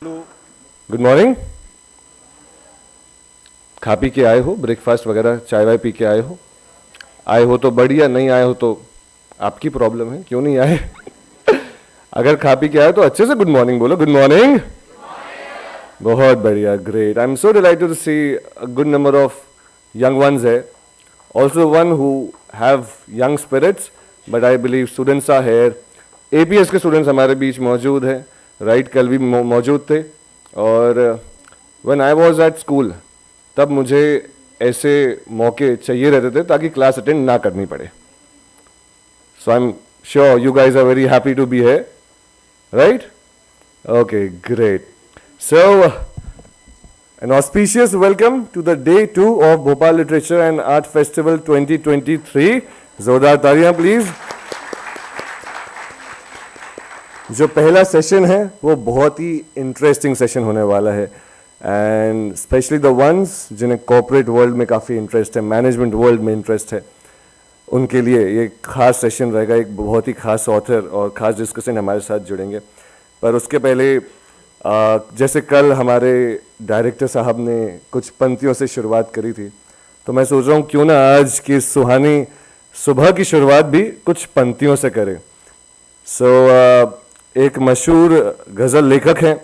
Good morning. खा P के आए हो, ब्रेकफास्ट वगैरह चाय वाय पी के आए हो तो बढ़िया, नहीं आए हो तो आपकी प्रॉब्लम है, क्यों नहीं आए। अगर खा पी के आए तो अच्छे से गुड मॉर्निंग बोलो। Good morning. बहुत बढ़िया, great. I am so delighted to see a good number of young ones है, also one who have young spirits, but I believe students are here. APS के स्टूडेंट्स हमारे बीच मौजूद हैं, right, कल भी मौजूद थे। और when I was at school तब मुझे ऐसे मौके चाहिए रहते थे ताकि क्लास अटेंड ना करनी पड़े। So I'm sure you guys are very happy to be here, right? Okay, great. So an auspicious welcome to the day 2 of Bhopal Literature and Art Festival 2023. जोरदार तालियां प्लीज। जो पहला सेशन है वो बहुत ही इंटरेस्टिंग सेशन होने वाला है, एंड स्पेशली द वंस जिन्हें कॉर्पोरेट वर्ल्ड में काफ़ी इंटरेस्ट है, मैनेजमेंट वर्ल्ड में इंटरेस्ट है, उनके लिए ये खास सेशन रहेगा। एक बहुत ही खास ऑथर और ख़ास डिस्कशन हमारे साथ जुड़ेंगे। पर उसके पहले जैसे कल हमारे डायरेक्टर साहब ने कुछ पंक्तियों से शुरुआत करी थी, तो मैं सोच रहा हूँ क्यों ना आज की सुहानी सुबह की शुरुआत भी कुछ पंक्तियों से करें। एक मशहूर गज़ल लेखक हैं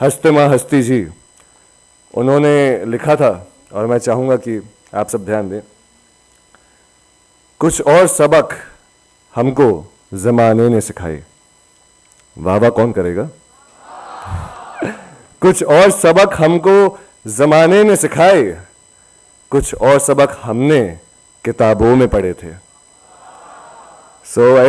हस्ते माँ हस्ती जी, उन्होंने लिखा था और मैं चाहूँगा कि आप सब ध्यान दें। कुछ और सबक हमको ज़माने ने सिखाए। वाह वाह कौन करेगा। कुछ और सबक हमको ज़माने ने सिखाए, कुछ और सबक हमने किताबों में पढ़े थे।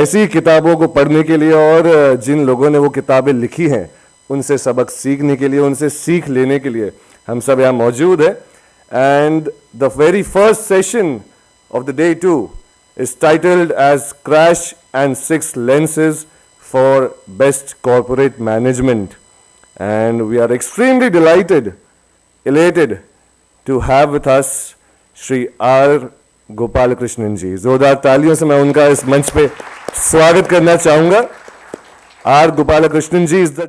ऐसी किताबों को पढ़ने के लिए और जिन लोगों ने वो किताबें लिखी हैं उनसे सबक सीखने के लिए, उनसे सीख लेने के लिए हम सब यहाँ मौजूद हैं। And the very first session of the day 2 is titled as Crash and 6 Lenses for Best Corporate Management. And we are extremely elated to have with us Shri R. Gopalakrishnan जी। जोरदार तालियों से मैं उनका इस मंच पे स्वागत करना चाहूंगा। R. Gopalakrishnan ji is the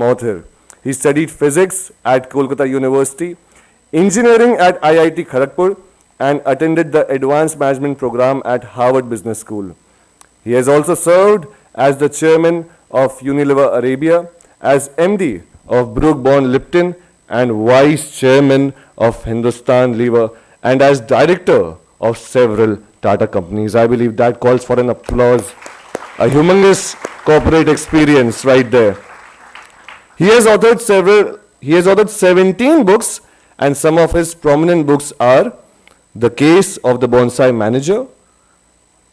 author. He studied physics at Kolkata University, engineering at IIT Kharagpur, and attended the advanced management program at Harvard Business School. He has also served as the chairman of Unilever Arabia, as MD of Brook Bond Lipton, and vice chairman of Hindustan Lever, and as director of several Tata companies. I believe that calls for an applause. A humongous corporate experience right there. He has authored 17 books, and some of his prominent books are The Case of the Bonsai Manager,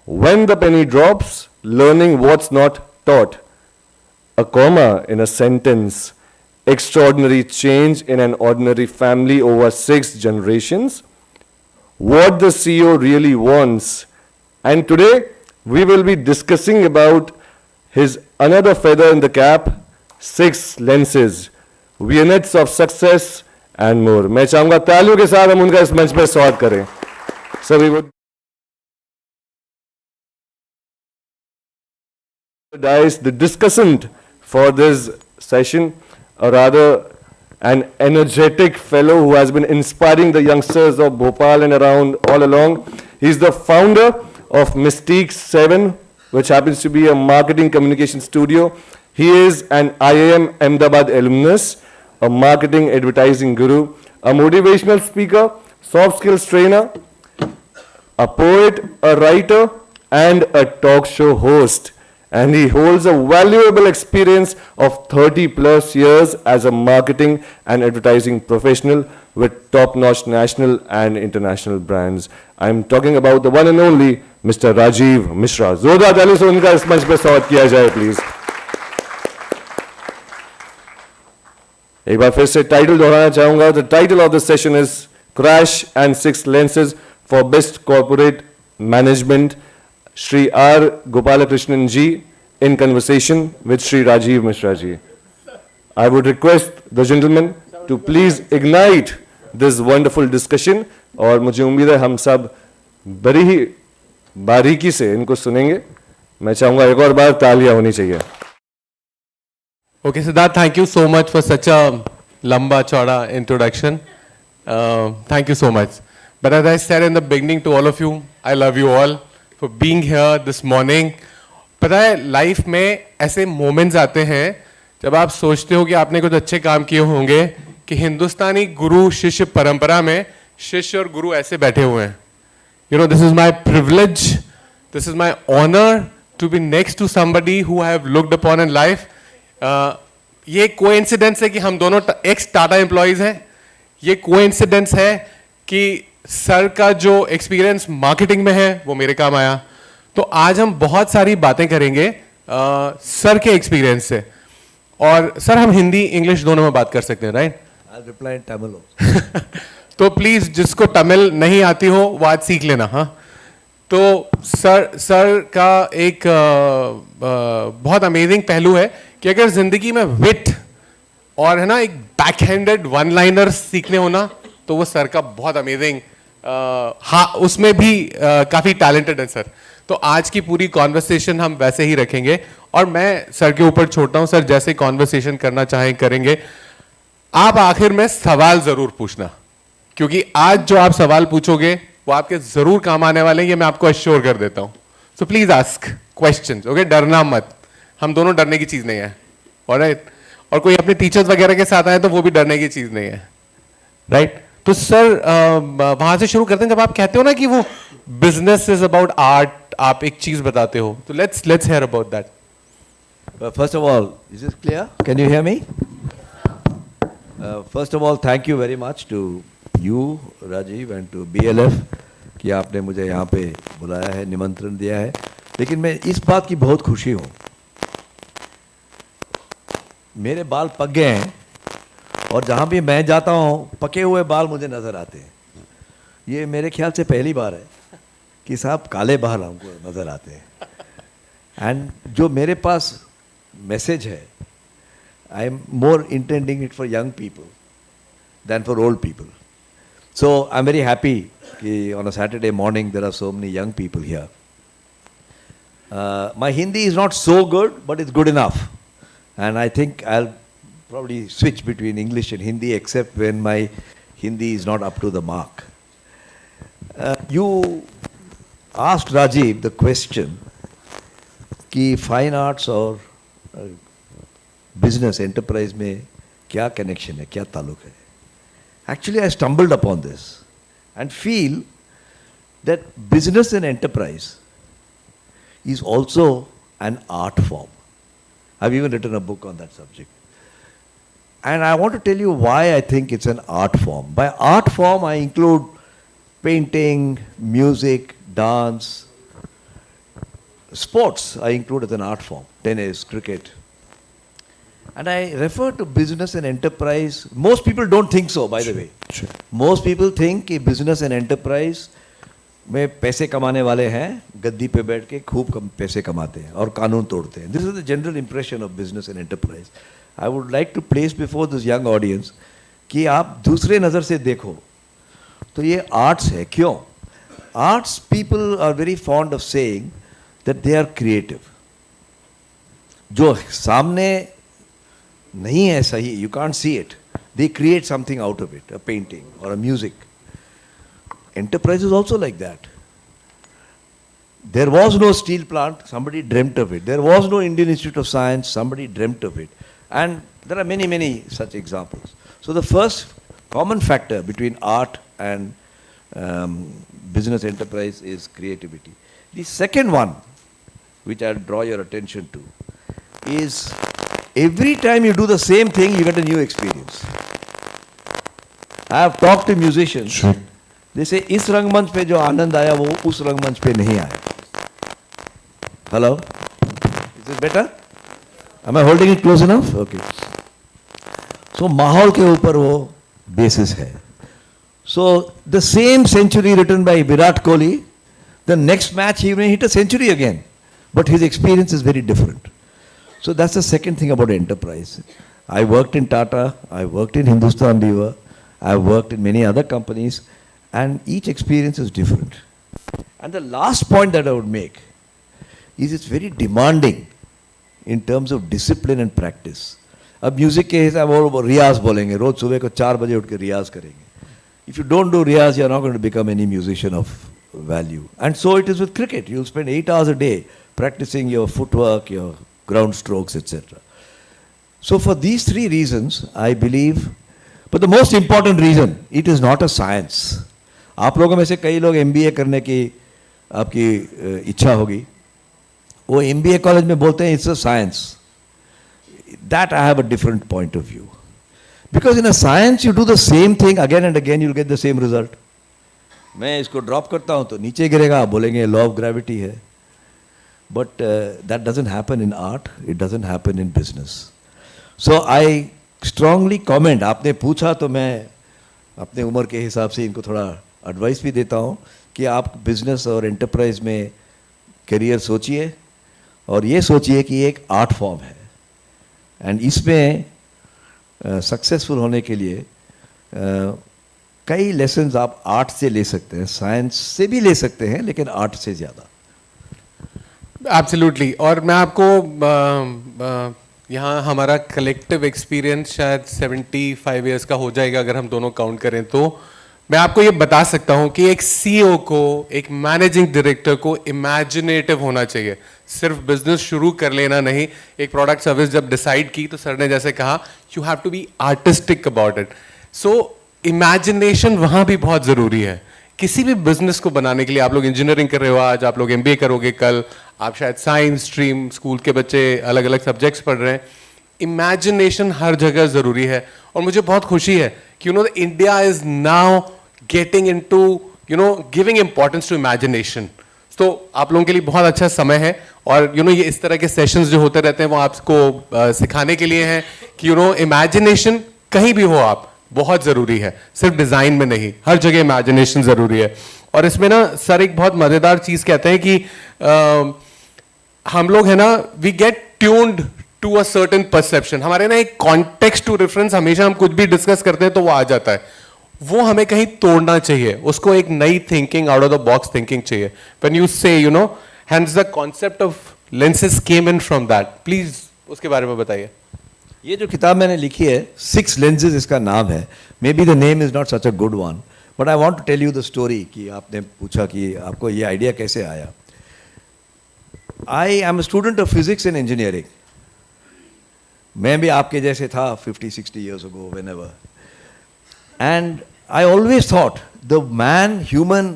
When the Penny Drops, Learning What's Not Taught, A Comma in a Sentence, Extraordinary Change in an Ordinary Family Over 6 Generations, What the CEO Really Wants, and today we will be discussing about his another feather in the cap, 6 Lenses, Viennettes of Success and more. मैं चाहूंगा तालियों के साथ हम उनका इस मंच पर स्वागत करें। So we would the discussant for this session, or rather an energetic fellow who has been inspiring the youngsters of Bhopal and around all along. He's the founder of Mystique 7, which happens to be a marketing communication studio. He is an IIM Ahmedabad alumnus, a marketing advertising guru, a motivational speaker, soft skills trainer, a poet, a writer, and a talk show host. And he holds a valuable experience of 30 plus years as a marketing and advertising professional with top-notch national and international brands. I'm talking about the one and only Mr. Rajiv Mishra. जोरदार तालियों से उनका इस मंच पे स्वागत किया जाए प्लीज। एक बार फिर से टाइटल दोहराना चाहूंगा। The title of the session is crash and 6 lenses for best corporate management. Shri R. Gopalakrishnan ji in conversation with Shri Rajiv Mishra ji. I would request the gentleman to please ignite this wonderful discussion, और मुझे उम्मीद है हम सब बड़ी ही बारीकी से इनको सुनेंगे मैं चाहूँगा एक और बार तालियां होनी चाहिए. Okay, Siddharth, thank you so much for such a lamba chauda introduction. Thank you so much. But as I said in the beginning to all of you, I love you all for being here this morning. पता है life में ऐसे moments आते हैं जब आप सोचते हो कि आपने कुछ अच्छे काम किए होंगे कि हिंदुस्तानी गुरु शिष्य परंपरा में शिष्य और गुरु ऐसे बैठे हुए हैं. You know, this is my privilege, this is my honor to be next to somebody who I have looked upon in life. ये कोइंसिडेंस है कि हम दोनों एक्स टाटा एम्प्लॉइज हैं. ये कोइंसिडेंस है कि सर का जो एक्सपीरियंस मार्केटिंग में है वो मेरे काम आया. तो आज हम बहुत सारी बातें करेंगे सर के एक्सपीरियंस से. और सर हम हिंदी इंग्लिश दोनों में बात कर सकते हैं, right? I'll reply in Tamil also. तो प्लीज जिसको तमिल नहीं आती हो वो आज सीख लेना. हाँ, तो सर का एक बहुत अमेजिंग पहलू है कि अगर जिंदगी में विट और है ना एक बैकहैंडेड वन लाइनर सीखने हो ना तो वो सर का बहुत अमेजिंग, हाँ उसमें भी काफी टैलेंटेड है सर. तो आज की पूरी कॉन्वर्सेशन हम वैसे ही रखेंगे और मैं सर के ऊपर छोड़ता हूं. सर जैसे कॉन्वर्सेशन करना चाहें करेंगे. आप आखिर में सवाल जरूर पूछना क्योंकि आज जो आप सवाल पूछोगे वो आपके जरूर काम आने वाले हैं, ये मैं आपको अश्योर कर देता हूं. So please ask questions. Okay, डरना मत. हम दोनों डरने की चीज नहीं है. ऑलराइट? और कोई अपने टीचर्स वगैरह के साथ आए तो वो भी डरने की चीज नहीं है, राइट? तो सर वहां से शुरू करते हैं. जब आप कहते हो ना कि वो बिजनेस इज अबाउट आर्ट, आप एक चीज बताते हो, तो let's hear about that. First of all, is this clear? Can you hear me? First of all, thank you very much to you, Rajiv, and to BLF कि आपने मुझे यहाँ पे बुलाया है, निमंत्रण दिया है. लेकिन मैं इस बात की बहुत खुशी हूँ, मेरे बाल पक गए हैं और जहाँ भी मैं जाता हूँ पके हुए बाल मुझे नज़र आते हैं. ये मेरे ख्याल से पहली बार है कि साहब काले बाल हमको नज़र आते हैं. एंड जो मेरे पास मैसेज है, I am more intending it for young people than for old people. So I'm very happy कि on a Saturday morning there are so many young people here. My Hindi is not so good, but it's good enough. And I think I'll probably switch between English and Hindi except when my Hindi is not up to the mark. You asked Rajiv the question कि fine arts और business enterprise में क्या connection है, क्या ताल्लुक है. Actually, I stumbled upon this and feel that business and enterprise is also an art form. I've even written a book on that subject. And I want to tell you why I think it's an art form. By art form, I include painting, music, dance, sports I include as an art form, tennis, cricket. And I refer to business and enterprise. Most people don't think so, by the way. Sure. Most people think कि business and enterprise में पैसे कमाने वाले हैं, गद्दी पे बैठ के खूब पैसे कमाते हैं और कानून तोड़ते हैं. This is the general impression of business and enterprise. I would like to place before this young audience कि आप दूसरे नज़र से देखो तो ये arts है. क्यों? Arts people are very fond of saying that they are creative. जो सामने नहीं है सही, you can't see it. They create something out of it, a painting or a music. Enterprise is also like that. There was no steel plant, somebody dreamt of it. There was no Indian Institute of Science, somebody dreamt of it. And there are many, many such examples. So the first common factor between art and business enterprise is creativity. The second one, which I'll draw your attention to, is every time you do the same thing, you get a new experience. I have talked to musicians. Sure. They say, इस रंगमंच पे जो आनंद आया वो उस रंगमंच पे नहीं आया. Hello? Is it better? Am I holding it close enough? Okay. So माहौल के ऊपर वो basis है. So the same century written by Virat Kohli, the next match he may hit a century again, but his experience is very different. So that's the second thing about enterprise. I worked in Tata, I worked in Hindustan Lever, I worked in many other companies, and each experience is different. And the last point that I would make is it's very demanding in terms of discipline and practice. अब music के हिसाब वो रियाज बोलेंगे, रोज सुबह को 4 बजे उठ के रियाज करेंगे. If you don't do riyaz, you are not going to become any musician of value. And so it is with cricket. You'll spend 8 hours a day practicing your footwork, your ground strokes, etc. So for these 3 reasons, I believe, but the most important reason, it is not a science. आप लोगों में से कई लोग MBA करने की आपकी इच्छा होगी. वो MBA कॉलेज में बोलते हैं it's a science. That I have a different point of view. Because in a science you do the same thing again and again, you'll get the same result. मैं इसको ड्रॉप करता हूँ तो नीचे गिरेगा, बोलेंगे लॉ ऑफ ग्रेविटी है. But that doesn't happen in art, it doesn't happen in business. So I strongly comment, आपने पूछा तो मैं अपने उम्र के हिसाब से इनको थोड़ा एडवाइस भी देता हूँ कि आप बिजनेस और एंटरप्राइज में करियर सोचिए और ये सोचिए कि एक आर्ट फॉर्म है एंड इसमें सक्सेसफुल होने के लिए कई लेसन्स आप आर्ट से ले सकते हैं, साइंस से भी ले सकते हैं, लेकिन आर्ट से ज़्यादा. एब्सोल्युटली. और मैं आपको यहाँ हमारा कलेक्टिव एक्सपीरियंस शायद 75 इयर्स का हो जाएगा अगर हम दोनों काउंट करें तो. मैं आपको ये बता सकता हूँ कि एक CEO को, एक मैनेजिंग डायरेक्टर को इमेजिनेटिव होना चाहिए. सिर्फ बिजनेस शुरू कर लेना नहीं. एक प्रोडक्ट सर्विस जब डिसाइड की तो सर ने जैसे कहा you have to be artistic about it. So imagination वहाँ भी बहुत ज़रूरी है. किसी भी बिजनेस को बनाने के लिए, आप लोग इंजीनियरिंग कर रहे हो आज, आप लोग MBA करोगे कल, आप शायद साइंस स्ट्रीम, स्कूल के बच्चे अलग अलग सब्जेक्ट्स पढ़ रहे हैं. इमेजिनेशन हर जगह ज़रूरी है. और मुझे बहुत खुशी है कि India is now getting into giving importance to imagination. तो आप लोगों के लिए बहुत अच्छा समय है. और ये इस तरह के सेशंस जो होते रहते हैं वो आपको सिखाने के लिए हैं कि इमेजिनेशन कहीं भी हो आप, बहुत ज़रूरी है. सिर्फ डिज़ाइन में नहीं, हर जगह इमेजिनेशन ज़रूरी है. और इसमें ना सर एक बहुत मज़ेदार चीज़ कहते हैं कि हम लोग है ना, we get tuned to a certain perception. हमारे ना एक कॉन्टेक्स्ट टू रेफरेंस, हमेशा हम कुछ भी डिस्कस करते हैं तो वो आ जाता है. वो हमें कहीं तोड़ना चाहिए, उसको एक नई thinking, out of the box thinking चाहिए. व्हेन यू से hence the concept of lenses came in from that. Please उसके बारे में बताइए. ये जो किताब मैंने लिखी है, 6 lenses इसका नाम है. Maybe the name is not such a good one, but I want to tell you the story. कि आपने पूछा कि आपको ये आइडिया कैसे आया. I am a student of physics and engineering. मैं भी आपके जैसे था 50-60 years ago, whenever. And I always thought the man, human,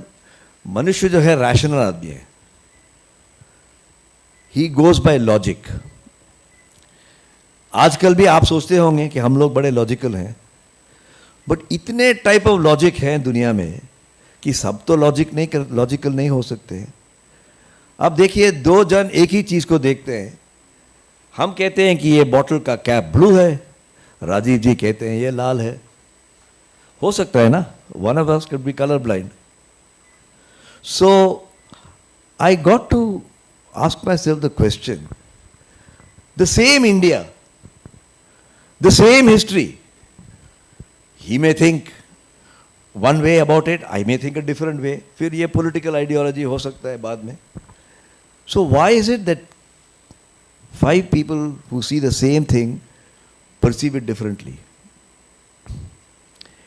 मनुष्य जो है रैशनल आदमी है. He goes by logic. आजकल भी आप सोचते होंगे कि हम लोग बड़े लॉजिकल हैं, बट इतने टाइप ऑफ लॉजिक हैं दुनिया में कि सब तो लॉजिकल नहीं हो सकते. अब देखिए, 2 जन एक ही चीज को देखते हैं. हम कहते हैं कि ये बॉटल का कैप ब्लू है, राजीव जी कहते हैं ये लाल है. हो सकता है ना, one of us could be colour blind. So I got to ask myself the question, the same India, the same history, he may think one way about it, I may think a different way. फिर ये political ideology हो सकता है बाद में. So why is it that 5 people who see the same thing perceive it differently?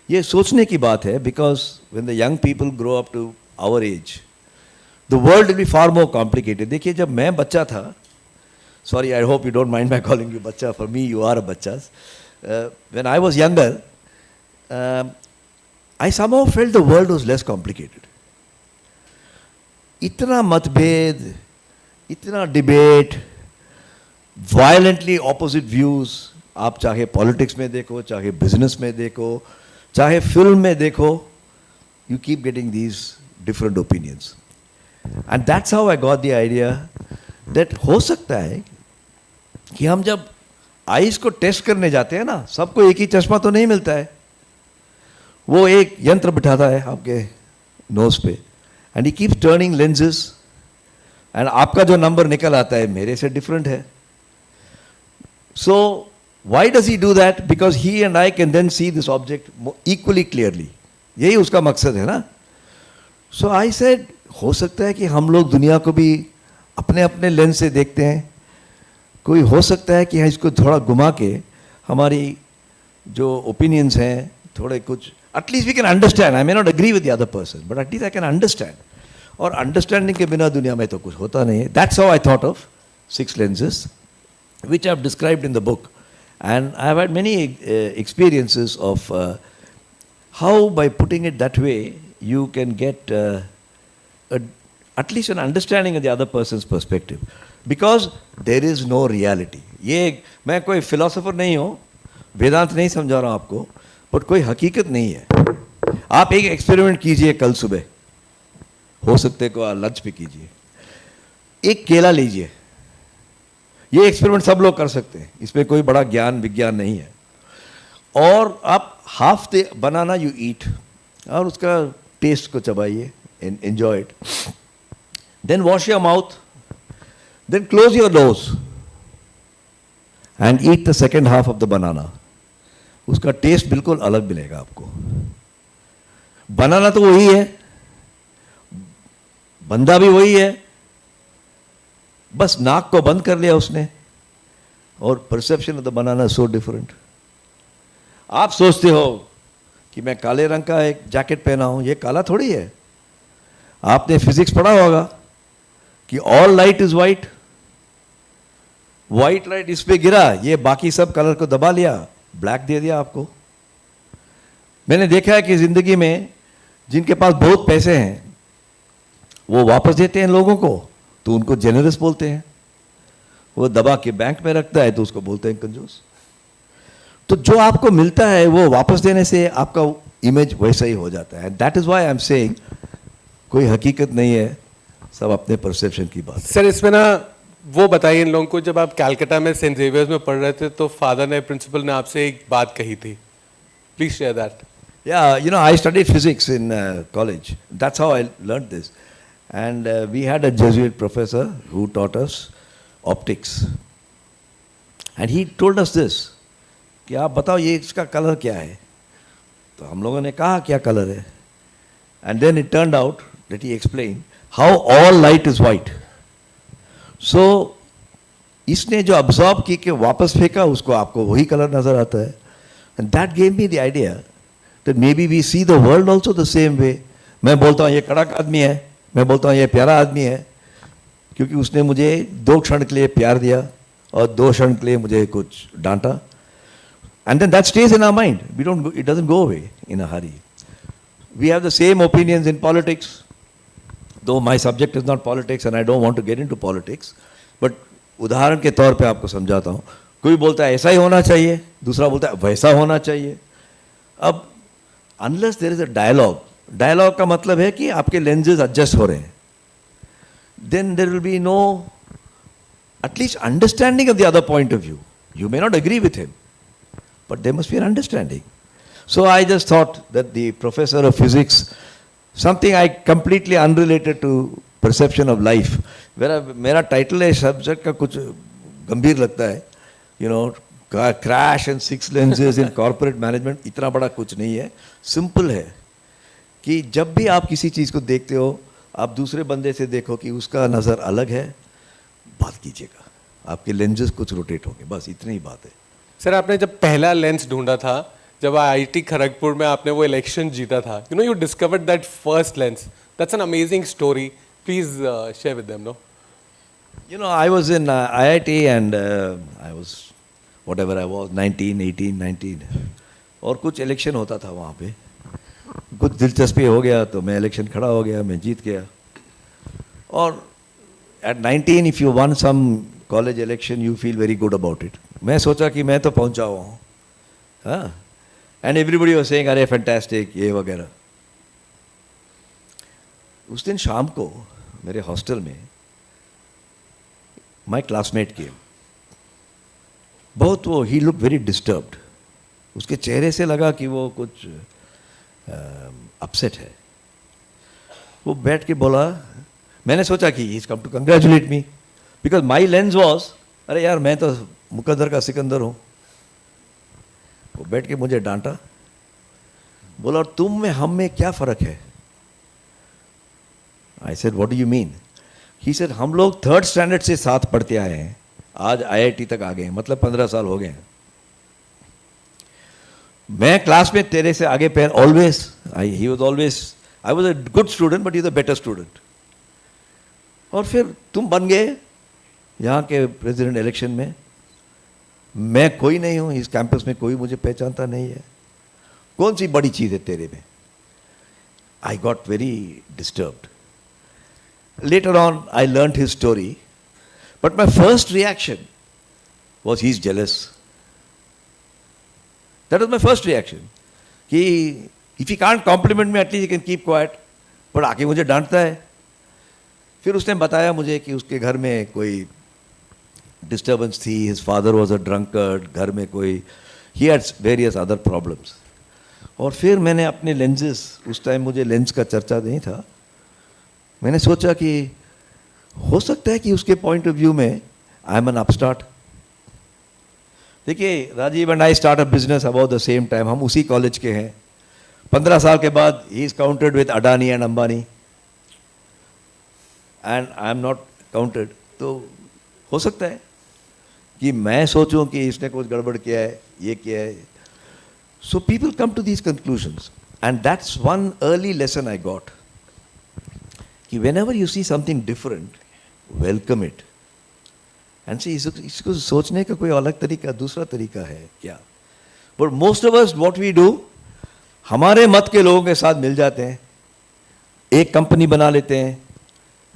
ये सोचने की बात है, because when the young people grow up to our age, the world will be far more complicated. देखिए, जब मैं बच्चा था, sorry, I hope you don't mind my calling you बच्चा, for me you are a बच्चा. When I was younger, I somehow felt the world was less complicated. इतना मतभेद, इतना डिबेट, violently opposite views, आप चाहे पॉलिटिक्स में देखो, चाहे बिजनेस में देखो, चाहे फिल्म में देखो, you keep getting these different opinions. And that's how I got the idea that हो सकता है कि हम जब आइज को टेस्ट करने जाते हैं ना, सबको एक ही चश्मा तो नहीं मिलता है. वो एक यंत्र बिठाता है आपके नोज पे, and he keeps turning lenses, and आपका जो नंबर निकल आता है मेरे से डिफरेंट है. So why does he do that? Because he and I can then see this object equally clearly. यही उसका मकसद है ना. सो आई सेड, हो सकता है कि हम लोग दुनिया को भी अपने अपने लेंस से देखते हैं. कोई हो सकता है कि इसको थोड़ा घुमा के हमारी जो ओपिनियंस हैं थोड़े कुछ at least we can understand. I may not agree with the other person but at least I can understand. और अंडरस्टैंडिंग के बिना दुनिया में तो कुछ होता नहीं है. That's how I thought of 6 lenses which I have described in the book. And I have had many experiences of how by putting it that way you can get at least an understanding of the other person's perspective. Because there is no reality. ये मैं कोई philosopher नहीं हूँ, वेदांत नहीं समझा रहा हूँ आपको, बट कोई हकीकत नहीं है. आप एक एक्सपेरिमेंट कीजिए कल सुबह, हो सकते को लंच पे कीजिए. एक केला लीजिए. ये एक्सपेरिमेंट सब लोग कर सकते हैं, इसमें कोई बड़ा ज्ञान विज्ञान नहीं है. और आप half the banana you eat और उसका टेस्ट को चबाइए, enjoy it. Then wash your mouth, then close your nose and eat the second half of the banana. उसका टेस्ट बिल्कुल अलग मिलेगा आपको. बनाना तो वही है, बंदा भी वही है, बस नाक को बंद कर लिया उसने. और perception of the banana so different. आप सोचते हो कि मैं काले रंग का एक जैकेट पहना हूं, ये काला थोड़ी है. आपने फिजिक्स पढ़ा होगा कि all light is white. White light इस पे गिरा, ये बाकी सब कलर को दबा लिया, ब्लैक दे दिया आपको. मैंने देखा है कि जिंदगी में जिनके पास बहुत पैसे हैं वो वापस देते हैं लोगों को तो उनको जेनरस बोलते हैं. वो दबा के बैंक में रखता है तो उसको बोलते हैं कंजूस. तो जो आपको मिलता है वो वापस देने से आपका इमेज वैसा ही हो जाता है. That is why I am saying कोई हकीकत नहीं है, सब अपने परसेप्शन की बात है. सर इसमें ना वो बताइए इन लोगों को, जब आप कैलकाटा में सेंट जेवियर्स में पढ़ रहे थे तो फादर ने, प्रिंसिपल ने आपसे एक बात कही थी. Please share that. Yeah, you know, I studied physics in college. That's how I learned this. And we had a Jesuit professor who taught us optics. And he told us this, कि आप बताओ ये इसका colour क्या है. तो हम लोगों ने कहा क्या कलर है. And then it turned out that he explained how all light is white. So इसने जो absorb की के वापस फेंका उसको आपको वही कलर नजर आता है. And that gave me the idea that maybe we see the world also the same way. मैं बोलता हूँ ये कड़क आदमी है, मैं बोलता हूँ ये प्यारा आदमी है, क्योंकि उसने मुझे 2 क्षण के लिए प्यार दिया और 2 क्षण के लिए मुझे कुछ डांटा. And then that stays in our mind. It doesn't go away in a hurry. We have the same opinions in politics, though my subject is not politics and I don't want to get into politics. But उदाहरण के तौर पे आपको समझाता हूँ. कोई बोलता है ऐसा ही होना चाहिए, दूसरा बोलता है वैसा होना चाहिए. अब unless there is a dialogue का मतलब है कि आपके lenses adjust हो रहे हैं, then there will be no at least understanding of the other point of view. You may not agree with him, but there must be an understanding. So I just thought that the professor of physics, something I completely unrelated to perception of life, मेरा title है subject का कुछ गंभीर लगता है, you know, crash and 6 lenses in corporate management. इतना बड़ा कुछ नहीं है, सिंपल है कि जब भी आप किसी चीज़ को देखते हो आप दूसरे बंदे से देखो कि उसका नज़र अलग है, बात कीजिएगा, आपके लेंसेज कुछ रोटेट होंगे, बस इतनी ही बात है. सर आपने जब पहला लेंस ढूंढा था, जब आईआईटी खड़गपुर में आपने वो इलेक्शन जीता था, you know you discovered that first lens. That's an amazing story. Please share with them. No, You know, I was in IIT and I was whatever I was, 19, 18, 19. और कुछ इलेक्शन होता था वहाँ पे, कुछ दिलचस्पी हो गया तो मैं इलेक्शन खड़ा हो गया, मैं जीत गया. और at 19 if you won some college election you feel very good about it. मैं सोचा कि मैं तो पहुँचा हुआ हूँ, हाँ. And everybody was saying अरे fantastic ये वगैरह. उस दिन शाम को मेरे हॉस्टल में my classmate came. बहुत वो he looked very disturbed. उसके चेहरे से लगा कि वो कुछ अपसेट है. वो बैठ के बोला, मैंने सोचा कि he is come to congratulate me because my lens was अरे यार मैं तो मुकद्दर का सिकंदर हूँ. वो बैठ के मुझे डांटा, बोला और तुम में हम में क्या फ़र्क है. I said what do you mean? He said हम लोग 3rd स्टैंडर्ड से साथ पढ़ते आए हैं, आज IIT तक आ गए हैं, मतलब 15 साल हो गए हैं। मैं क्लास में तेरे से आगे पैर always, he was always, I was a good student but he was a better student. और फिर तुम बन गए यहाँ के प्रेसिडेंट इलेक्शन में, मैं कोई नहीं हूँ, इस कैंपस में कोई मुझे पहचानता नहीं है, कौन सी बड़ी चीज़ है तेरे में? I got very disturbed. Later on, I learnt his story, but my first reaction was he's jealous. That was my first reaction. कि if he can't compliment me, at least he can keep quiet. पर आके मुझे डांटता है। फिर उसने बताया मुझे कि उसके घर में कोई डिस्टर्बेंस थी, his father was a drunkard, घर में कोई, he had various other problems. और फिर मैंने अपने lenses, उस टाइम मुझे लेंस का चर्चा नहीं था, मैंने सोचा कि हो सकता है कि उसके पॉइंट ऑफ व्यू में आई एम एन अपस्टार्ट। देखिए, Rajiv and I start a business about the same time, हम उसी कॉलेज के हैं। 15 साल के बाद he is counted with Adani and Ambani and I am not counted. तो हो सकता है कि मैं सोचूं कि इसने कुछ गड़बड़ किया है, ये किया है। So people come to these conclusions and that's one early lesson I got कि whenever you see something different, welcome it. And see, इसको सोचने का कोई अलग तरीका, दूसरा तरीका है क्या? But most of us, what we do, हमारे मत के लोगों के साथ मिल जाते हैं, एक कंपनी बना लेते हैं,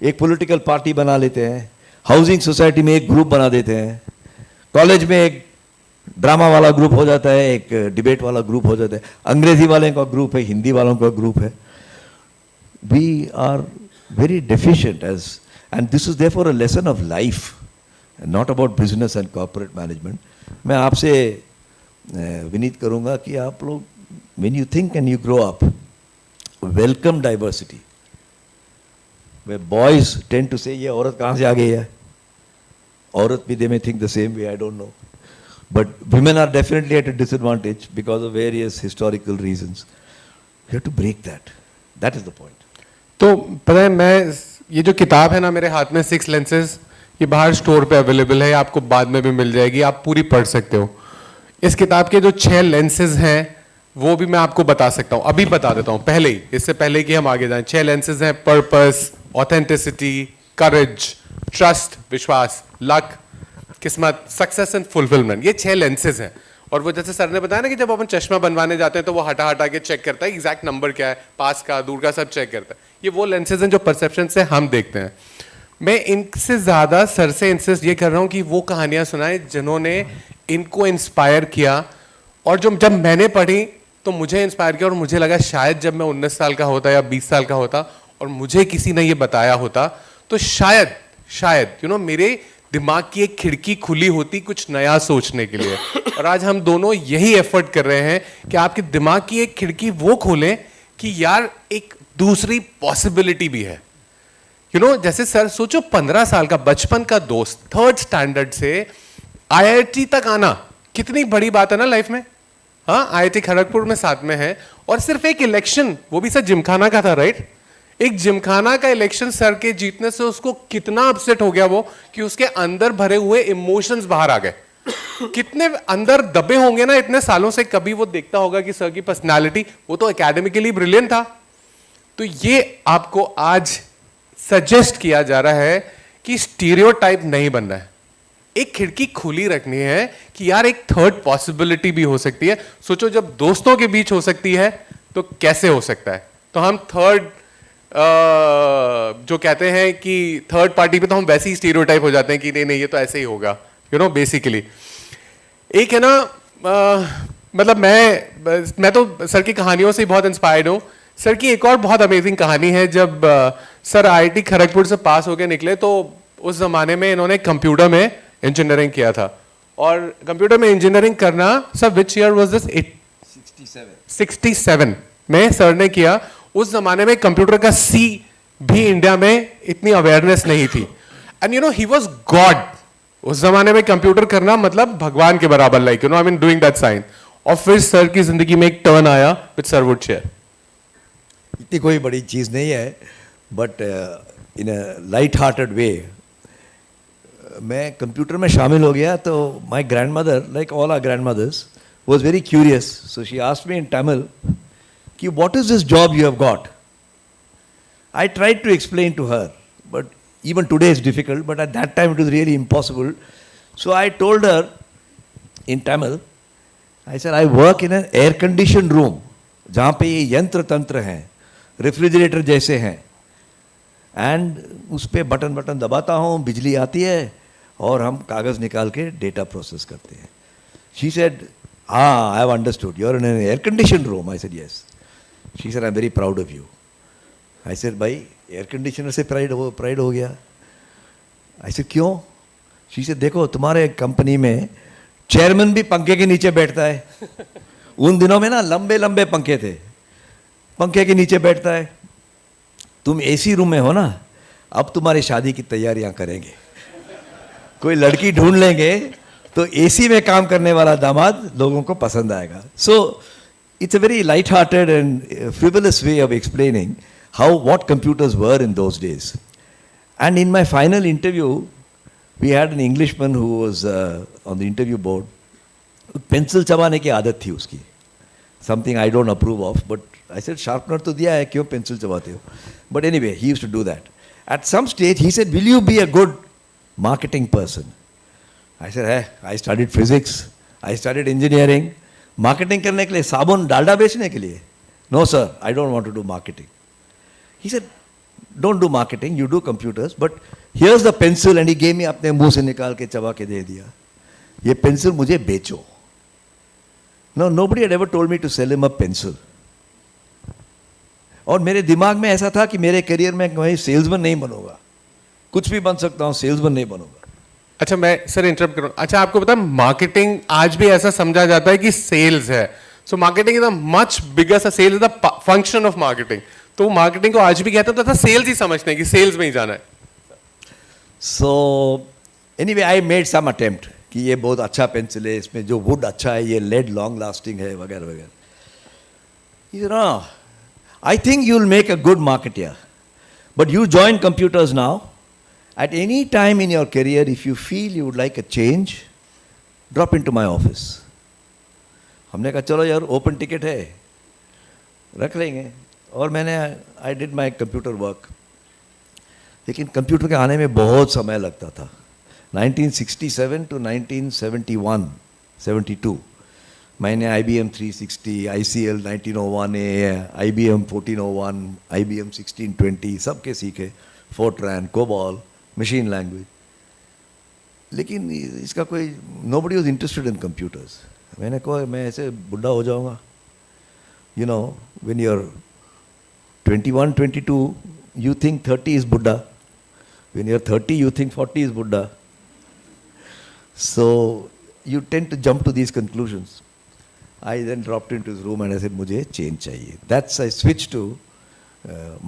एक पॉलिटिकल पार्टी बना लेते हैं, हाउसिंग सोसाइटी में एक ग्रुप बना देते हैं, कॉलेज में एक ड्रामा वाला ग्रुप हो जाता है, एक डिबेट वाला ग्रुप हो जाता है, अंग्रेजी वाले का ग्रुप है, हिंदी वालों का ग्रुप है। We are very deficient and this is therefore a lesson of life and not about business and corporate management. मैं आपसे विनीत करूँगा कि आप लोग when you think and you grow up, welcome diversity. Where boys tend to say ये औरत कहाँ से आ गई है, औरत भी they may think the same way, I don't know, but women are definitely at a disadvantage because of various historical reasons. You have to break that. That is the point. तो पता है, मैं ये जो किताब है ना मेरे हाथ में, 6 लेंसेज, ये बाहर स्टोर पे अवेलेबल है, आपको बाद में भी मिल जाएगी, आप पूरी पढ़ सकते हो। इस किताब के जो 6 लेंसेज हैं वो भी मैं आपको बता सकता हूँ, अभी बता देता हूँ, पहले ही, इससे पहले कि हम आगे जाएं। 6 लेंसेज हैं: पर्पस, ऑथेंटिसिटी, करेज, ट्रस्ट, विश्वास, लक, किस्मत, सक्सेस एंड फुलफिलमेंट। ये 6 लेंसेज हैं। और वो जैसे सर ने बताया ना कि जब अपन चश्मा बनवाने जाते हैं तो वो हटा हटा के चेक करता है एग्जैक्ट नंबर क्या है, पास का, दूर का, सब चेक करता है। ये वो लेंसेज हैं जो परसेप्शन से हम देखते हैं। मैं इनसे ज़्यादा सर से इंसिस्ट ये कर रहा हूँ कि वो कहानियाँ सुनाएं जिन्होंने इनको इंस्पायर किया, और जो जब मैंने पढ़ी तो मुझे इंस्पायर किया, और मुझे लगा शायद जब मैं 19 साल का होता या 20 साल का होता और मुझे किसी ने ये बताया होता तो शायद मेरे दिमाग की एक खिड़की खुली होती कुछ नया सोचने के लिए। और आज हम दोनों यही एफर्ट कर रहे हैं कि आपके दिमाग की एक खिड़की वो खोलें कि यार एक दूसरी पॉसिबिलिटी भी है। जैसे सर सोचो, 15 साल का बचपन का दोस्त 3rd स्टैंडर्ड से IIT तक आना कितनी बड़ी बात है ना लाइफ में। हाँ, IIT खड़गपुर में साथ में है, और सिर्फ एक इलेक्शन, वो भी सर जिमखाना का था, राइट? एक जिमखाना का इलेक्शन सर के जीतने से उसको कितना अपसेट हो गया वो कि उसके अंदर भरे हुए इमोशंस बाहर आ गए। कितने अंदर दबे होंगे ना इतने सालों से। कभी वो देखता होगा कि सर की पर्सनालिटी, वो तो एकेडमिकली ब्रिलियंट था। तो ये आपको आज सजेस्ट किया जा रहा है कि स्टीरियोटाइप नहीं बनना है, एक खिड़की खुली रखनी है कि यार एक 3rd पॉसिबिलिटी भी हो सकती है। सोचो, जब दोस्तों के बीच हो सकती है तो कैसे हो सकता है। तो हम 3rd जो कहते हैं कि 3rd पार्टी पे तो हम वैसे ही स्टीरियोटाइप हो जाते हैं कि नहीं ये तो ऐसे ही होगा, बेसिकली। एक है ना, मतलब मैं तो सर की कहानियों से बहुत इंस्पायर्ड हूँ। सर की एक और बहुत अमेजिंग कहानी है। जब सर IIT खड़गपुर से पास होकर निकले तो उस जमाने में इन्होंने कंप्यूटर में इंजीनियरिंग किया था। और कंप्यूटर में इंजीनियरिंग करना, sir which year was this? 67 में सर ने किया। उस जमाने में कंप्यूटर का C भी इंडिया में इतनी अवेयरनेस नहीं थी। And he was god. उस जमाने में कंप्यूटर करना मतलब भगवान के बराबर, like I mean doing that sign. और फिर सर की जिंदगी में एक टर्न आया विद सर वुड शेयर। इतनी कोई बड़ी चीज़ नहीं है, but in a light hearted way मैं कंप्यूटर में शामिल हो गया. तो my grandmother, like all our grandmothers, was very curious. So she asked me in Tamil कि what is this job you have got. I tried to explain to her, but even today it's difficult, but at that time it was really impossible. So I told her in Tamil, I said, I work in an air-conditioned room, जहाँ पे ये यंत्र तंत्र हैं, refrigerator जैसे हैं, and उस पर बटन बटन दबाता हूँ, बिजली आती है और हम कागज़ निकाल के डेटा प्रोसेस करते हैं. She said, I have understood. You're in an air-conditioned room. I said, yes. She said, I'm very proud of you. I said, भाई एयर कंडीशनर से प्राइड हो गया. I said, क्यों? She said, देखो तुम्हारे company में चेयरमैन भी पंखे के नीचे बैठता है. उन दिनों में ना लंबे लंबे पंखे थे, पंखे के नीचे बैठता है. तुम एसी रूम में हो ना, अब तुम्हारी शादी की तैयारियां करेंगे, कोई लड़की ढूंढ लेंगे तो एसी में काम करने वाला दामाद लोगों को पसंद आएगा. So it's a very light hearted and frivolous way of explaining what computers were in those days. And in my final interview, we had an Englishman who was on the interview board. Pencil चबाने की आदत थी उसकी. Something I don't approve of, but I said, sharpener तो दिया है, क्यों pencil चबाते हो? But anyway, he used to do that. At some stage, he said, will you be a good marketing person? I said, hey, I studied physics, I studied engineering. Marketing करने के लिए, साबुन डालडा बेचने के लिए? No sir, I don't want to do marketing. He said, don't do marketing, you do computers, but here's the pencil, and he gave me, अपने मुंह से निकाल के चबा के दे दिया, ये पेंसिल मुझे बेचो. No, nobody had ever told me to sell him a pencil. और मेरे दिमाग में ऐसा था कि मेरे करियर में कहीं सेल्समैन नहीं बनूंगा, कुछ भी बन सकता हूँ, सेल्समैन नहीं बनूंगा. अच्छा मैं सर इंटरप्ट करूँ. अच्छा आपको पता है मार्केटिंग आज भी ऐसा समझा जाता है कि सेल्स है. So marketing is a much bigger, sales is the function of marketing. तो मार्केटिंग को आज भी कहते हैं तथा सेल्स ही समझते हैं कि सेल्स में ही जाना है. So anyway I made some attempt कि ये बहुत अच्छा पेंसिल है, इसमें जो वुड अच्छा है, ये लेड लॉन्ग लास्टिंग है वगैरह वगैरह. You know, I think you will make a good marketer, but you join computers now. At any time in your career if you feel you would like a change, drop in to my office. हमने कहा चलो यार open ticket है, रख लेंगे. और मैंने I did my computer work, लेकिन कंप्यूटर के आने में बहुत समय लगता था. 1967 to 1971, 72 मैंने IBM 360, ICL 1901A, IBM 1401, IBM 1620 सबके सीखे, फोर्ट्रैन, कोबॉल, मशीन लैंग्वेज. लेकिन इसका कोई nobody was interested in computers. मैंने कहा मैं ऐसे बुढ़ा हो जाऊंगा. You know, when you are 21, 22, you think 30 is Buddha. When you're 30, you think 40 is Buddha. So you tend to jump to these conclusions. I then dropped into his room and I said, मुझे change चाहिए. That's I switched to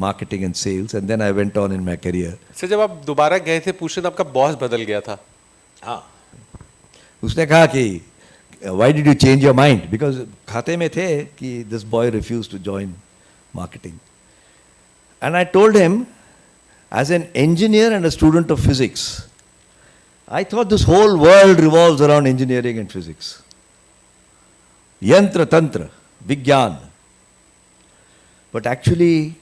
marketing and sales, and then I went on in my career. Sir जब आप दोबारा गए थे पूछे तो आपका बॉस बदल गया था. हाँ, उसने कहा कि why did you change your mind? Because खाते में थे कि this boy refused to join marketing. And I told him, as an engineer and a student of physics, I thought this whole world revolves around engineering and physics. Yantra, tantra, vigyan. But actually,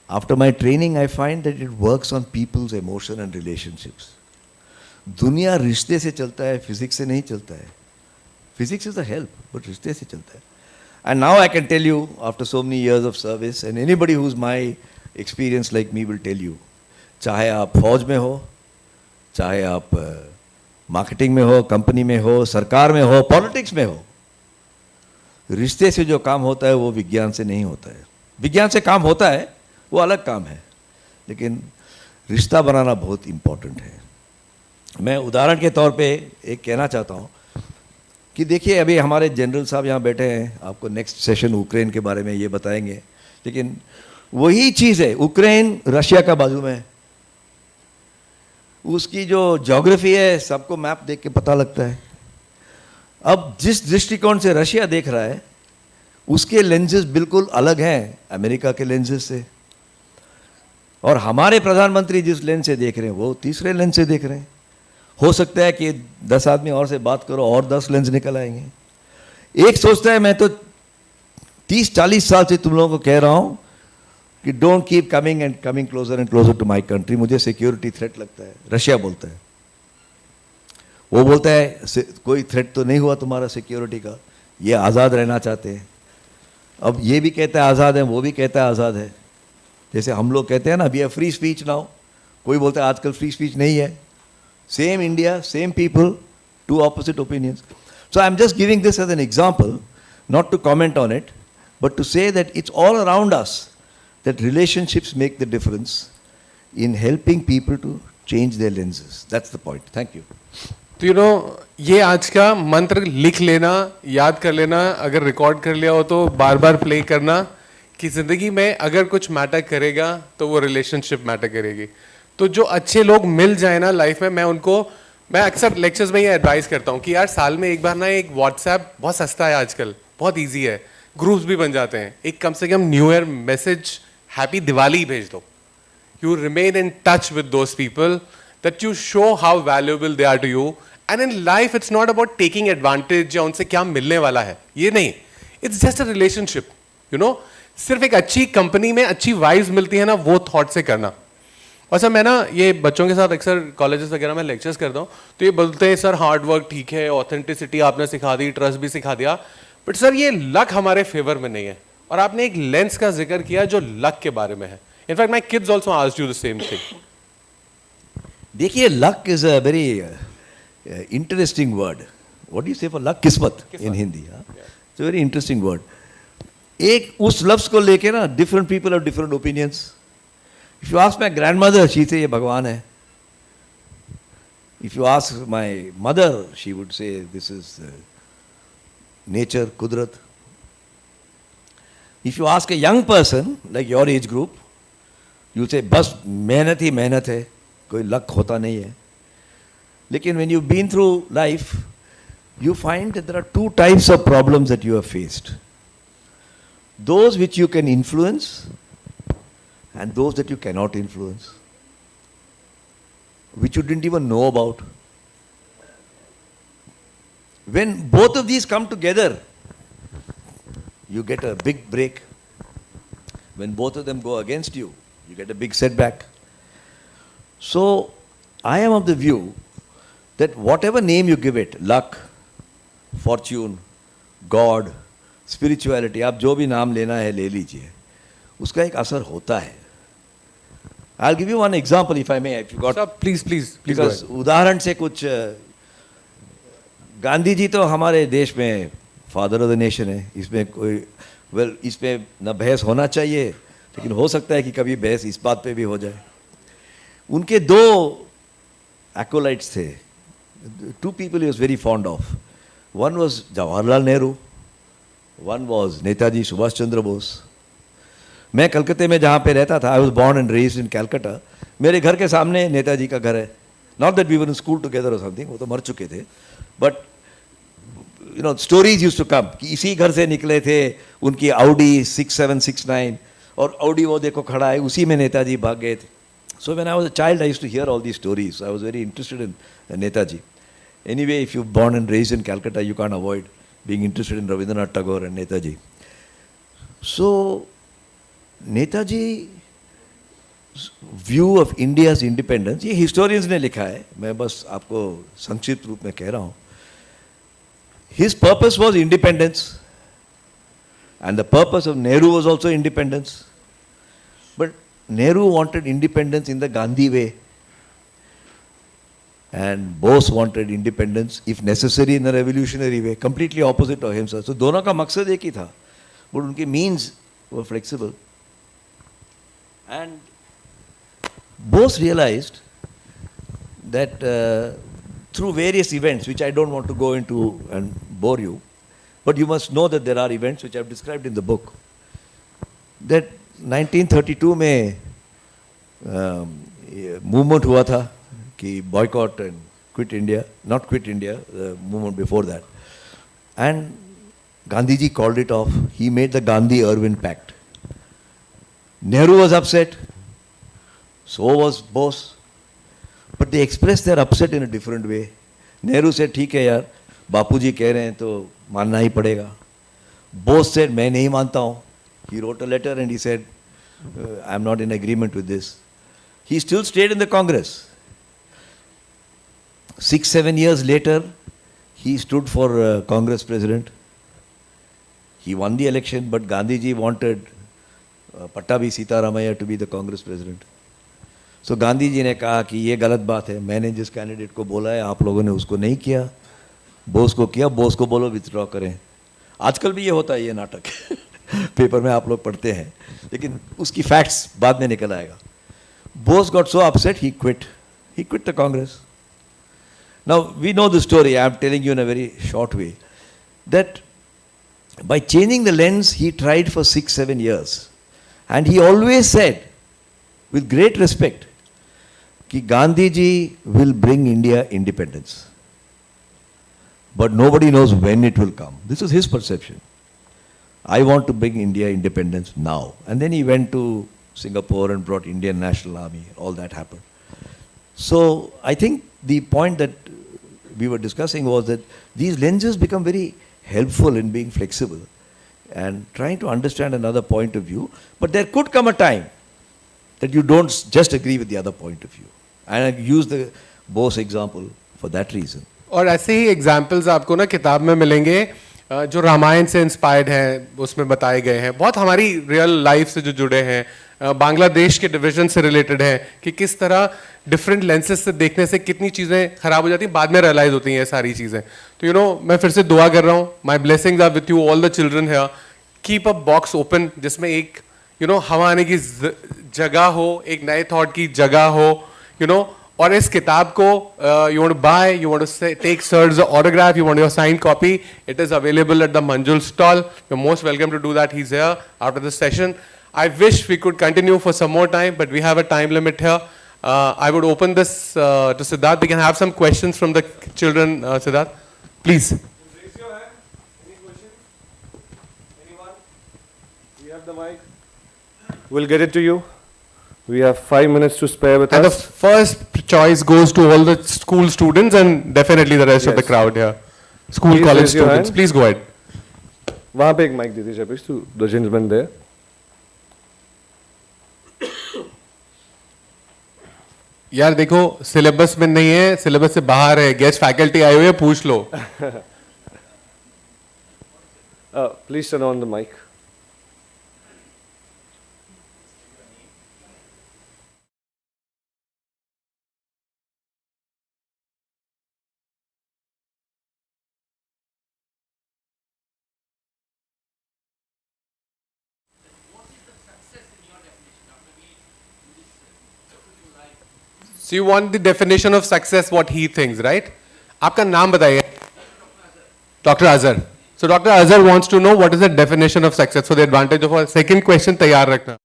after my training, I find that it works on people's emotion and relationships. दुनिया रिश्ते से चलता है, physics से नहीं चलता है. Physics is a help, but रिश्ते से चलता है. And now I can tell you, after so many years of service, and anybody who's my experience like me will tell you, चाहे आप फौज में हो, चाहे आप मार्केटिंग में हो, कंपनी में हो, सरकार में हो, पॉलिटिक्स में हो, रिश्ते से जो काम होता है वो विज्ञान से नहीं होता है. विज्ञान से काम होता है, वो अलग काम है, लेकिन रिश्ता बनाना बहुत इम्पोर्टेंट है. मैं उदाहरण के तौर पे एक कहना चाहता हूँ कि देखिए अभी हमारे जनरल साहब यहाँ बैठे हैं, आपको नेक्स्ट सेशन यूक्रेन के बारे में ये बताएंगे, लेकिन वही चीज़ है, यूक्रेन रशिया का बाजू में, उसकी जो ज्योग्राफी है सबको मैप देख के पता लगता है. अब जिस दृष्टिकोण से रशिया देख रहा है उसके लेंसेज बिल्कुल अलग हैं अमेरिका के लेंसेज से. और हमारे प्रधानमंत्री जिस लेंस से देख रहे हैं वो तीसरे लेंस से देख रहे हैं। हो सकता है कि 10 आदमी और से बात करो और 10 लेंस निकल आएंगे। एक सोचता है मैं तो 30-40 साल से तुम लोगों को कह रहा हूं कि don't keep coming closer and closer to my country, मुझे सिक्योरिटी थ्रेट लगता है। रशिया बोलता है, वो बोलता है कोई थ्रेट तो नहीं हुआ तुम्हारा सिक्योरिटी का, ये आज़ाद रहना चाहते हैं। अब ये भी कहता है आज़ाद है, वो भी कहता है आज़ाद है। जैसे हम लोग कहते हैं ना, we are free speech now, कोई बोलता है आजकल फ्री स्पीच नहीं है। Same India, same people, two opposite opinions. So I am just giving this as an example, not to comment on it, but to say that it's all around us, that relationships make the difference in helping people to change their lenses. That's the point. Thank you. तो you know ये आज का मंत्र लिख लेना, याद कर लेना, अगर रिकॉर्ड कर लिया हो तो बार बार प्ले करना कि जिंदगी में अगर कुछ मैटर करेगा तो वो रिलेशनशिप मैटर करेगी। तो जो अच्छे लोग मिल जाए ना लाइफ में, मैं अक्सर लेक्चर्स में ये एडवाइस करता हूँ कि यार साल में एक बार ना एक व्हाट्सएप बहुत सस्ता है आजकल, बहुत ईजी है, ग्रुप्स भी बन जाते हैं, एक कम से कम new year message happy Diwali भेज दो। You remain in touch with those people, that you show how valuable they are to you. And in life, it's not about taking advantage या उनसे क्या मिलने वाला है, ये नहीं। It's just a relationship, you know? सिर्फ एक अच्छी कंपनी में अच्छी वाइब्स मिलती है ना, वो थॉट से करना। और सर मैं ना ये बच्चों के साथ अक्सर कॉलेजेस वगैरह में लेक्चर्स करता हूँ, तो ये बोलते हैं सर हार्ड वर्क ठीक है, ऑथेंटिसिटी आपने सिखा दी, ट्रस्ट भी सिखा दिया, बट सर ये लक हमारे फेवर में नहीं है। और आपने एक लेंस का जिक्र किया जो लक के बारे में है। In fact my kids also asked you the same thing. देखिए, luck is a very interesting word. What do you say for luck? किस्मत in Hindi. It's a very interesting word. एक उस लफ्ज को लेके ना different people have different opinions. If you ask my grandmother, she say ये भगवान है। If you ask my mother, she would say this is nature, कुदरत। If you ask a young person like your age group, you say बस मेहनत ही मेहनत है, कोई luck होता नहीं है। लेकिन when you've been through life, you find that there are two types of problems that you have faced. Those which you can influence and those that you cannot influence, which you didn't even know about. When both of these come together, you get a big break. When both of them go against you, you get a big setback. So, I am of the view that whatever name you give it, luck, fortune, God, spirituality, आप जो भी नाम लेना है ले लीजिए, उसका एक असर होता है। I'll give you one example if I may, if you got. Sir, please Because उदाहरण से कुछ, गांधी जी तो हमारे देश में फादर ऑफ द नेशन है। इसमें कोई इसमें न बहस होना चाहिए, लेकिन हो सकता है कि कभी बहस इस बात पे भी हो जाए। उनके दो acolytes थे, two people he was very fond of. One was Jawaharlal Nehru, one was Netaji Subhash Chandra Bose. मैं कलकत्ते में जहाँ पे रहता था, I was born and raised in Calcutta, मेरे घर के सामने नेताजी का घर है। Not that we were in school together or something, वो तो मर चुके थे, but you know, stories used to come कि इसी घर से निकले थे, उनकी Audi 6769, और Audi वो देखो खड़ा है, उसी में नेताजी भाग गए थे। So when I was a child, I used to hear all these stories. I was very interested in Netaji. Anyway, if you're born and raised in Calcutta, you can't avoid being interested in Rabindranath Tagore and Netaji. So, Netaji's view of India's independence, ये historians ने लिखा है, मैं बस आपको संक्षिप्त रूप में कह रहा हूँ। His purpose was independence, and the purpose of Nehru was also independence. But Nehru wanted independence in the Gandhi way, and Bose wanted independence, if necessary, in a revolutionary way, completely opposite of himself. So दोनों का मकसद एक ही था, but उनके means were flexible. And Bose realized that through various events, which I don't want to go into and bore you, but you must know that there are events which I have described in the book, that 1932 में movement हुआ था कि boycott and quit India, not quit India, the movement before that. And Gandhiji called it off. He made the Gandhi-Irwin Pact. Nehru was upset. So was Bose. But they expressed their upset in a different way. Nehru said, ठीक है यार, बापूजी कह रहे हैं तो मानना ही पड़ेगा. Bose said, मैं नहीं मानता हूँ. He wrote a letter and he said, I'm not in agreement with this. He still stayed in the Congress. 6-7 years later, he stood for Congress president. He won the election, but Gandhiji wanted Pattabhi Sitaramaiah to be the Congress president. So Gandhi ji ने कहा कि ये गलत बात है, मैंने जिस candidate को बोला है आप लोगों ने उसको नहीं किया, बोस को किया, बोस को बोलो विथड्रॉ करें. आजकल भी ये होता है, ये नाटक पेपर में आप लोग पढ़ते हैं, लेकिन उसकी फैक्ट्स बाद में निकल आएगा. Bose got so upset he quit the Congress. Now we know the story, I am telling you in a very short way, that by changing the lens he tried for 6-7 years, and he always said with great respect कि Gandhi ji will bring India independence, but nobody knows when it will come. This is his perception. I want to bring India independence now. And then he went to Singapore and brought Indian National Army. All that happened. So I think the point that we were discussing was that these lenses become very helpful in being flexible and trying to understand another point of view. But there could come a time that you don't just agree with the other point of view. And I use the Bose example for that reason. और ऐसे ही examples आपको ना किताब में मिलेंगे जो रामायण से inspired हैं, उसमें बताए गए हैं, बहुत हमारी रियल लाइफ से जो जुड़े हैं, बांग्लादेश के डिवीजन से रिलेटेड है कि किस तरह डिफरेंट लेंसेज से देखने से कितनी चीज़ें खराब हो जाती हैं, बाद में रियलाइज होती हैं ये सारी चीज़ें. तो यू नो मैं फिर से दुआ कर रहा हूँ, my blessings are with you all the children here. Keep a box open जिसमें एक हवा आने की जगह हो, एक नए थॉट की जगह हो, और इस किताब को you want to buy, you want to take sir's autograph, you want your signed copy, it is available at the Manjul stall. You are most welcome to do that. He is here after this session. I wish we could continue for some more time, but we have a time limit here. I would open this to Siddharth. We can have some questions from the children. Siddharth, please. Raise your hand. Any questions? Anyone? We have the mic. We'll get it to you. We have 5 minutes to spare with And us. the first choice goes to all the school students and definitely the rest of the Yes. crowd here. School, Please college raise your students. hand. Please go ahead. वहाँ पे एक mic दे दीजिए please to the gentleman there. यार देखो syllabus में नहीं है, syllabus से बाहर है, गेस्ट फैकल्टी आए हुए हैं, पूछ लो. Please turn on the mic. So you want the definition of success, what he thinks, right? आपका नाम बताइए. Dr. Azhar. So Dr. Azhar wants to know what is the definition of success for the advantage of our second question. तैयार रखना.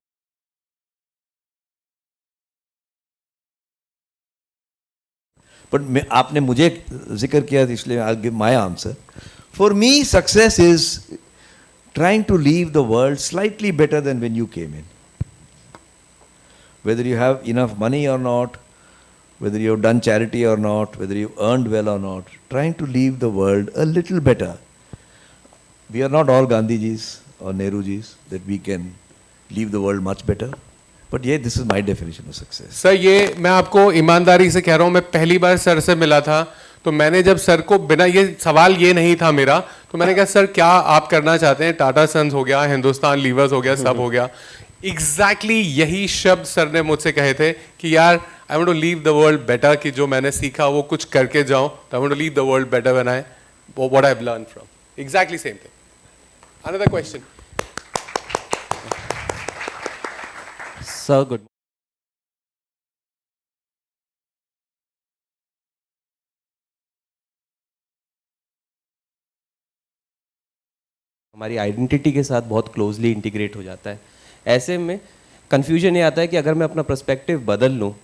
But आपने मुझे जिक्र किया इसलिए I'll give my answer. For me, success is trying to leave the world slightly better than when you came in. Whether you have enough money or not, whether you have done charity or not, whether you earned well or not, trying to leave the world a little better. We are not all Gandhijis or Nehrujis that we can leave the world much better. But yeah, this is my definition of success. Sir ये मैं आपको ईमानदारी से कह रहा हूँ, मैं पहली बार सर से मिला था तो मैंने जब सर को बिना, ये सवाल ये नहीं था मेरा, तो मैंने कहा सर क्या आप करना चाहते हैं, टाटा सन्स हो गया, हिंदुस्तान लीवर्स हो गया, सब हो गया. एग्जैक्टली यही शब्द सर ने मुझसे कहे थे कि यार I want to leave the world better, कि जो मैंने सीखा वो कुछ करके जाऊं, I want to leave the world better when I what I have learn from. Exactly same thing. Another question. Sir good. हमारी आइडेंटिटी के साथ बहुत क्लोजली इंटीग्रेट हो जाता है. ऐसे में कन्फ्यूजन ये आता है कि अगर मैं अपना पर्सपेक्टिव बदल लूँ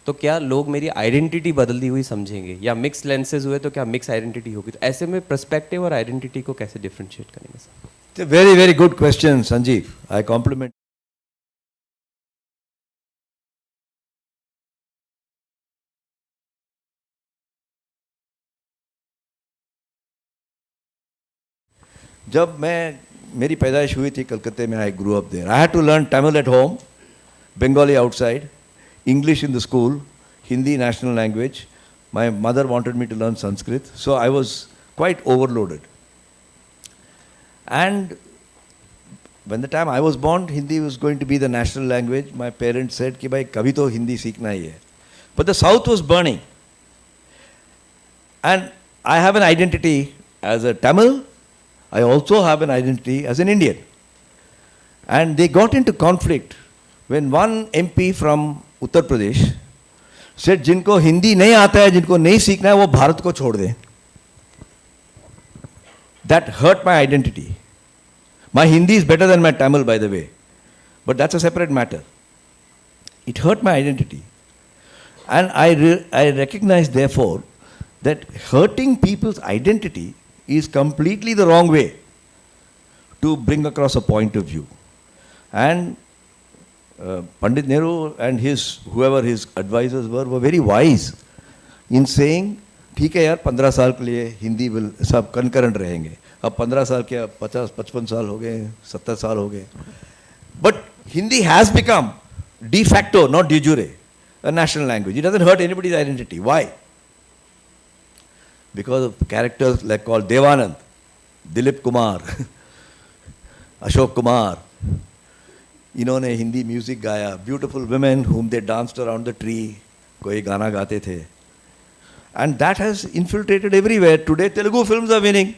तो क्या लोग मेरी आइडेंटिटी बदलती हुई समझेंगे, या मिक्स लेंसेज हुए तो क्या मिक्स आइडेंटिटी होगी. तो ऐसे में पर्सपेक्टिव और आइडेंटिटी को कैसे डिफरेंशिएट करेंगे sir? It's a very, very good question, Sanjeev. I compliment जब मेरी पैदाइश हुई थी कलकत्ते में, I grew up there, I had to learn Tamil at home, Bengali outside, English in the school, Hindi national language. My mother wanted me to learn Sanskrit, so I was quite overloaded. And when the time I was born, Hindi was going to be the national language. My parents said कि भाई कभी तो हिंदी सीखना ही है. But the South was burning. And I have an identity as a Tamil. I also have an identity as an Indian. And they got into conflict when one MP from Uttar Pradesh said जिनको हिंदी नहीं आता है, जिनको नहीं सीखना है, वो भारत को छोड़ दें. That hurt my identity. My Hindi is better than my Tamil, by the way, but that's a separate matter. It hurt my identity. And I recognize, therefore, that hurting people's identity is completely the wrong way to bring across a point of view. And Pandit Nehru and whoever his advisors were very wise in saying, ठीक है यार, 15 साल के लिए Hindi will सब concurrent रहेंगे. अब 15 साल के 50-55 साल हो गए, 70 साल हो गए. But Hindi has become de facto, not de jure, a national language. It doesn't hurt anybody's identity. Why? Because of characters like called Devanand, Dilip Kumar, Ashok Kumar. इन्होंने हिंदी म्यूजिक गाया. Beautiful women whom they danced around the tree, कोई गाना गाते थे. And that has infiltrated everywhere. Today Telugu films are winning,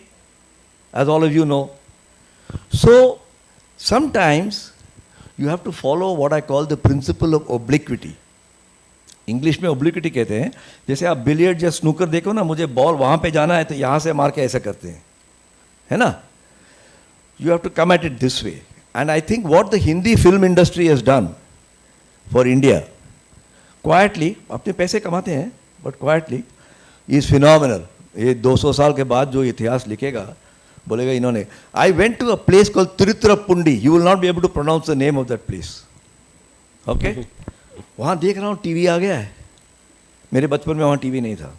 as all of you know. So sometimes you have to follow what I call the principle of obliquity. English में obliquity कहते हैं. जैसे आप billiard या snooker देखो ना, मुझे ball वहाँ पे जाना है तो यहाँ से मार के ऐसा करते हैं, है ना? You have to come at it this way. And I think what the Hindi film industry has done for India, quietly, अपने पैसे कमाते हैं, but quietly, is phenomenal. ये 200 साल के बाद जो इतिहास लिखेगा, बोलेगा इन्होंने. I went to a place called Tiruchirappalli. You will not be able to pronounce the name of that place. Okay? वहाँ देख रहा हूँ टीवी आ गया है. मेरे बचपन में वहाँ टीवी नहीं था.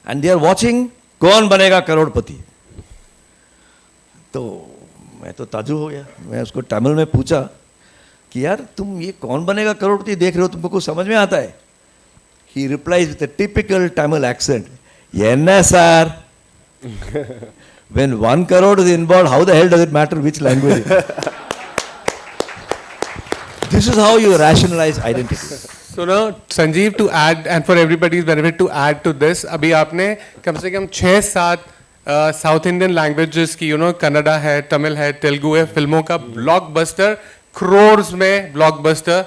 And they are watching कौन बनेगा करोड़पति. तो मैं तो ताजुब हो गया. मैं उसको तमिल में पूछा कि यार तुम ये कौन बनेगा करोड़पति देख रहे हो, तुमको कुछ समझ में आता है? He replies with a typical Tamil accent, "Yenna sir." When 1 crore is involved, how the hell does it matter which language? This is how you rationalize identity. So now, Sanjeev, to add, and for everybody's benefit, to add to this, अभी आपने कम से कम 6-7 south Indian languages की, कन्नड़ा है, तमिल है, तेलुगु है, फिल्मों का blockbuster, crores में ब्लॉकबस्टर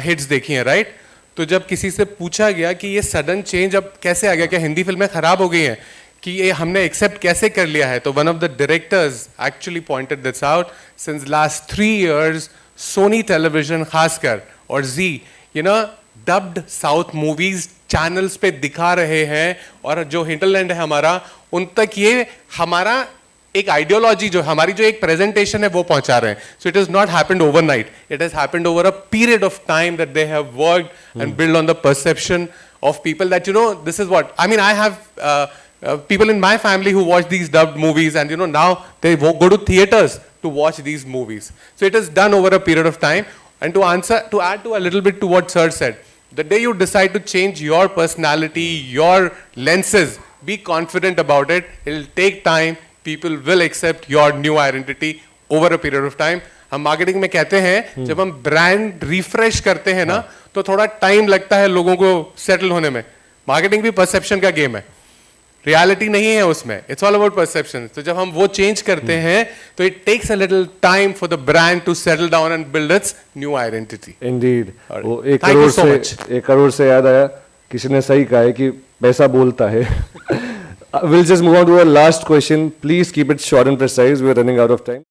हिट्स देखी हैं, राइट? तो जब किसी से पूछा गया कि ये सडन चेंज अब कैसे आ गया, क्या हिंदी फिल्में खराब हो गई हैं, कि ये हमने एक्सेप्ट कैसे कर लिया है, तो one of the directors actually pointed this out. Since last 3 years, Soni television खासकर और जी, डब्ड साउथ मूवीज चैनल्स पे दिखा रहे हैं, और जो हिंटरलैंड है हमारा, उन तक ये हमारा एक आइडियोलॉजी, जो हमारी जो एक प्रेजेंटेशन है, वो पहुंचा रहे हैं. So it has not happened overnight. It has happened over a period of time that they have worked and build on the perception of people that this is what I mean. I have people in my family who watch these dubbed movies, and now they go to theaters to watch these movies. So it is done over a period of time. And to add to a little bit to what sir said, the day you decide to change your personality, your lenses, be confident about it. It'll take time. People will accept your new identity over a period of time. हम marketing में कहते हैं, जब हम brand refresh करते हैं ना, तो थोड़ा टाइम लगता है लोगों को सेटल होने में. मार्केटिंग भी परसेप्शन का गेम है, रियलिटी नहीं है उसमें. It's all about perception. तो जब हम वो चेंज करते हैं, तो it takes a little time for the brand to settle down and build its new identity. Indeed. वो Thank you so much. 1 crore से याद आया, किसी ने सही कहा है कि पैसा बोलता है. We'll just move on to our last question. Please keep it short and precise. We're running out of time.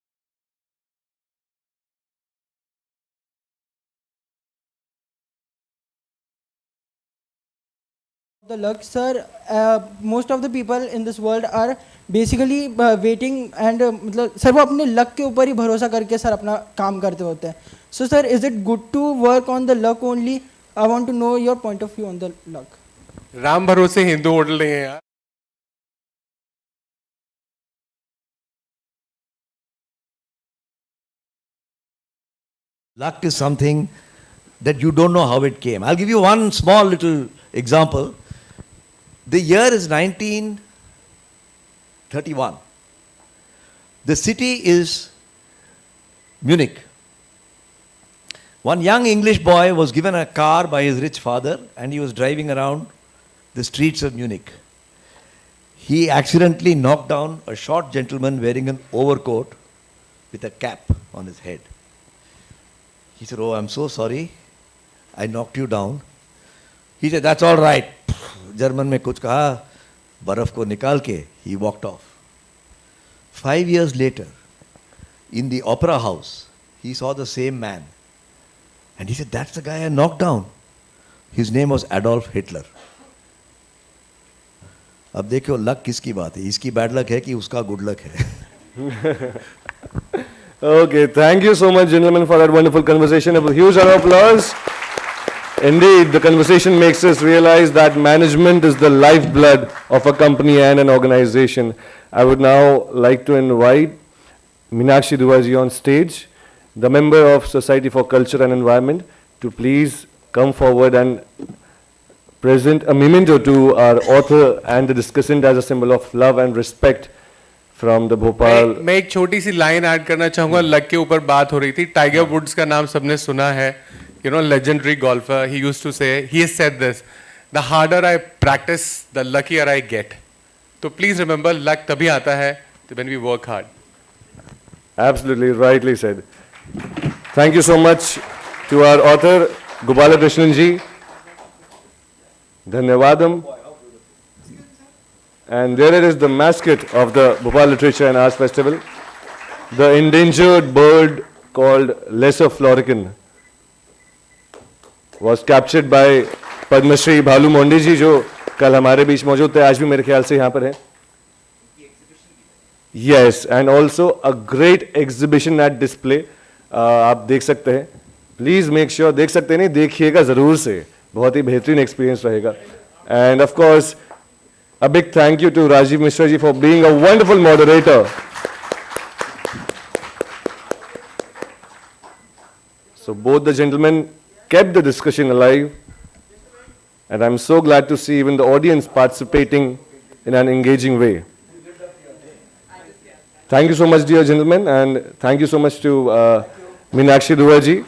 The luck, sir. Most of the people in this world are basically waiting and मतलब sir वो अपने luck के ऊपर ही भरोसा करके sir अपना काम करते होते हैं. So sir, is it good to work on the luck only? I want to know your point of view on the luck. Ram भरोसे हिंदू होटल नहीं है यार. Luck is something that you don't know how it came. I'll give you one small little example. The year is 1931. The city is Munich. One young English boy was given a car by his rich father and he was driving around the streets of Munich. He accidentally knocked down a short gentleman wearing an overcoat with a cap on his head. He said, "Oh, I'm so sorry. I knocked you down." He said, "That's all right." German में कुछ कहा, बर्फ को निकाल के he walked off. 5 years later, in the opera house, he saw the same man. And he said, "That's the guy I knocked down." His name was Adolf Hitler. अब देखो luck किसकी बात है, इसकी बैड लक है कि उसका good luck है. Okay, thank you so much, gentlemen, for that wonderful conversation. A huge round of applause. Indeed, the conversation makes us realize that management is the lifeblood of a company and an organization. I would now like to invite Meenakshi Duaji on stage, the member of Society for Culture and Environment, to please come forward and present a memento to our author and the discussant as a symbol of love and respect from the Bhopal. मैं एक छोटी सी line add करना चाहूंगा. Luck के ऊपर बात हो रही थी. टाइगर वुड्स का नाम सबने सुना है. You know, legendary golfer. He used to say, he has said this: the harder I practice, the luckier I get. So please remember, luck तभी आता है when we work hard. Absolutely, rightly said. Thank you so much to our author, Gopala Krishnan ji. Dhanyavadam. And there it is, the mascot of the Bhopal Literature and Arts Festival, the endangered bird called Lesser Florican, was captured by Padma Shri Bhalu Mondi ji, जो कल हमारे बीच मौजूद थे, आज भी मेरे ख्याल से यहाँ पर हैं. Yes, and also a great exhibition at display. आप देख सकते हैं. Please make sure, देख सकते हैं नहीं, देखिएगा ज़रूर से. बहुत ही बेहतरीन एक्सपीरियंस रहेगा. And of course, a big thank you to Rajiv Mishra ji for being a wonderful moderator. So both the gentlemen kept the discussion alive, and I'm so glad to see even the audience participating in an engaging way. Thank you so much, dear gentlemen, and thank you so much to Meenakshi Duaji.